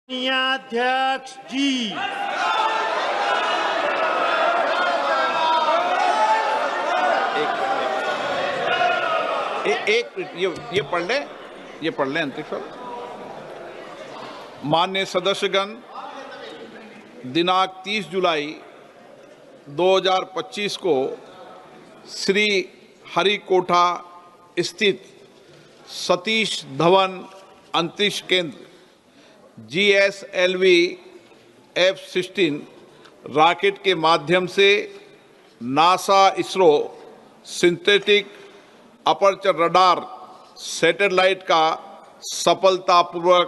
अध्यक्ष जी, ये पढ़ लें अंतरिक्ष। माननीय सदस्यगण, दिनांक 30 जुलाई 2025 को श्री हरिकोटा स्थित सतीश धवन अंतरिक्ष केंद्र GSLV F-16 रॉकेट के माध्यम से NASA ISRO synthetic aperture radar satellite का सफलतापूर्वक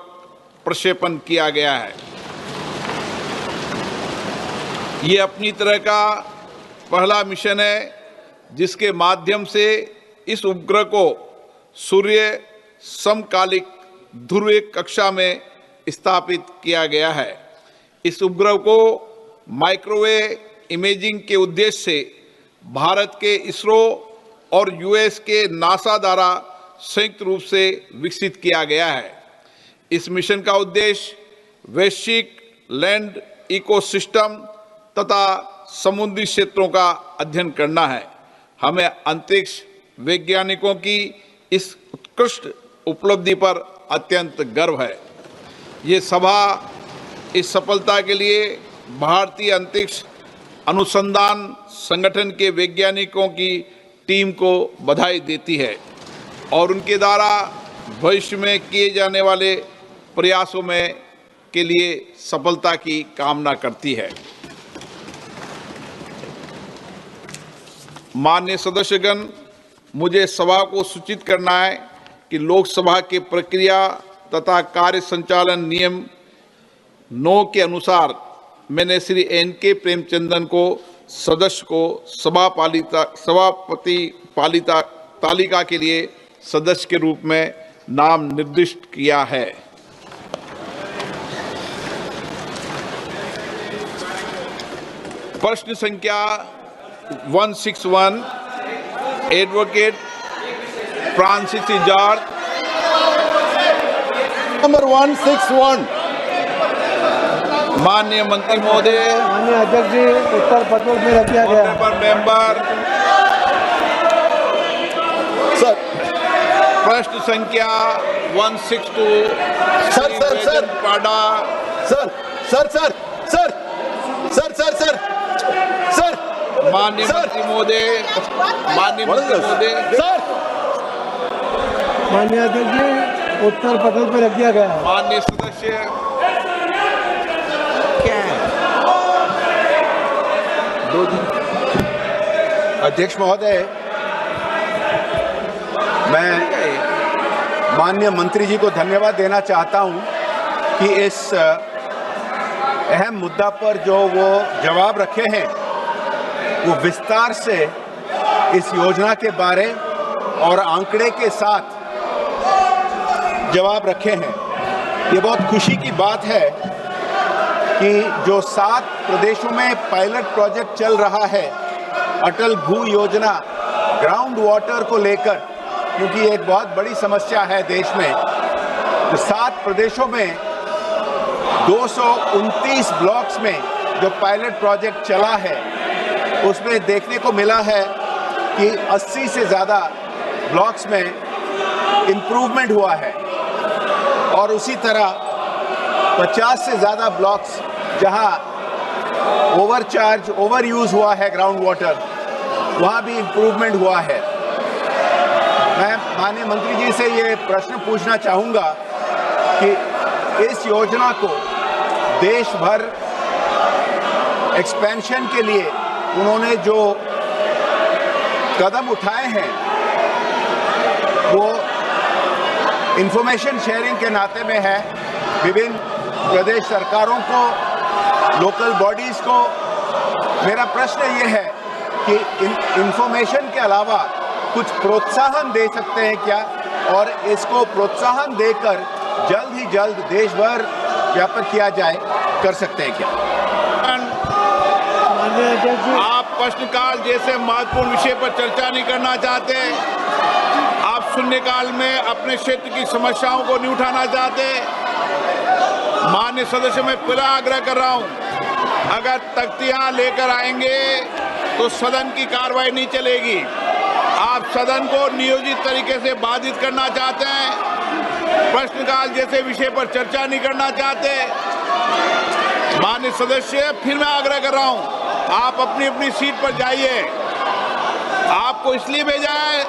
प्रक्षेपण किया गया है। ये अपनी तरह का पहला मिशन है जिसके माध्यम से इस उपग्रह को सूर्य समकालिक ध्रुवीय कक्षा में स्थापित किया गया है। इस उपग्रह को माइक्रोवेव इमेजिंग के उद्देश्य से भारत के इसरो और US के नासा द्वारा संयुक्त रूप से विकसित किया गया है। इस मिशन का उद्देश्य वैश्विक लैंड इकोसिस्टम तथा समुद्री क्षेत्रों का अध्ययन करना है। हमें अंतरिक्ष वैज्ञानिकों की इस उत्कृष्ट उपलब्धि पर अत्यंत गर्व है। ये सभा इस सफलता के लिए भारतीय अंतरिक्ष अनुसंधान संगठन के वैज्ञानिकों की टीम को बधाई देती है और उनके द्वारा भविष्य में किए जाने वाले प्रयासों में के लिए सफलता की कामना करती है। माननीय सदस्यगण, मुझे सभा को सूचित करना है कि लोकसभा की प्रक्रिया तथा कार्य संचालन नियम 9 के अनुसार मैंने श्री NK प्रेमचंदन को सदस्य को सभापति पालिता तालिका के लिए सदस्य के रूप में नाम निर्दिष्ट किया है। प्रश्न संख्या 161 एडवोकेट फ्रांसिस जॉर्ज। नंबर 161। माननीय मंत्री महोदय, माननीय अध्यक्ष जी, उत्तर पत्र में रख दिया गया। मेंबर सर, प्रश्न संख्या 162 सर पाडा। सर माननीय मंत्री महोदय, सर, माननीय अध्यक्ष जी, उत्तर पत्र में रख दिया गया। माननीय सदस्य, अध्यक्ष महोदय, मैं माननीय मंत्री जी को धन्यवाद देना चाहता हूं कि इस अहम मुद्दा पर जो वो जवाब रखे हैं वो विस्तार से इस योजना के बारे और आंकड़े के साथ जवाब रखे हैं। ये बहुत खुशी की बात है कि जो 7 प्रदेशों में पायलट प्रोजेक्ट चल रहा है अटल भू योजना ग्राउंड वाटर को लेकर, क्योंकि एक बहुत बड़ी समस्या है देश में, तो 7 प्रदेशों में 229 ब्लॉक्स में जो पायलट प्रोजेक्ट चला है उसमें देखने को मिला है कि 80 से ज़्यादा ब्लॉक्स में इम्प्रूवमेंट हुआ है और उसी तरह 50 से ज़्यादा ब्लॉक्स जहां ओवरचार्ज ओवर यूज़ हुआ है ग्राउंड वाटर, वहाँ भी इम्प्रूवमेंट हुआ है। मैं माननीय मंत्री जी से ये प्रश्न पूछना चाहूँगा कि इस योजना को देश भर एक्सपेंशन के लिए उन्होंने जो कदम उठाए हैं वो इंफॉर्मेशन शेयरिंग के नाते में है। विभिन्न प्रदेश सरकारों को, लोकल बॉडीज़ को मेरा प्रश्न ये है कि इंफॉर्मेशन के अलावा कुछ प्रोत्साहन दे सकते हैं क्या, और इसको प्रोत्साहन देकर जल्द ही जल्द देश भर व्यापक किया जाए, कर सकते हैं क्या? आप प्रश्नकाल जैसे महत्वपूर्ण विषय पर चर्चा नहीं करना चाहते, आप शून्यकाल में अपने क्षेत्र की समस्याओं को नहीं उठाना चाहते। माननीय सदस्य, मैं फिर आग्रह कर रहा हूं, अगर तख्तियां लेकर आएंगे तो सदन की कार्रवाई नहीं चलेगी। आप सदन को नियोजित तरीके से बाधित करना चाहते हैं, प्रश्नकाल जैसे विषय पर चर्चा नहीं करना चाहते। माननीय सदस्य, फिर मैं आग्रह कर रहा हूं, आप अपनी अपनी सीट पर जाइए। आपको इसलिए भेजा है,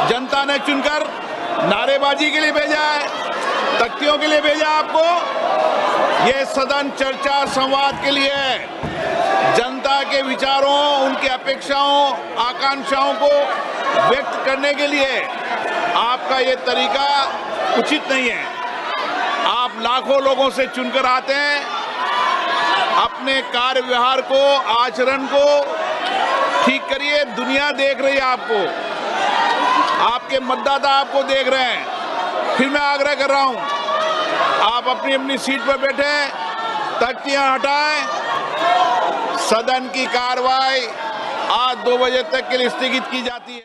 जनता ने चुनकर, नारेबाजी के लिए भेजा है, तख्तियों के लिए भेजा आपको। ये सदन चर्चा संवाद के लिए है, जनता के विचारों, उनकी अपेक्षाओं, आकांक्षाओं को व्यक्त करने के लिए। आपका ये तरीका उचित नहीं है। आप लाखों लोगों से चुनकर आते हैं, अपने कार्य व्यवहार को, आचरण को ठीक करिए। दुनिया देख रही है आपको, आपके मतदाता आपको देख रहे हैं। फिर मैं आग्रह कर रहा हूं, आप अपनी अपनी सीट पर बैठे, तख्तियां हटाएं। सदन की कार्रवाई आज 2 बजे तक के लिए स्थगित की जाती है।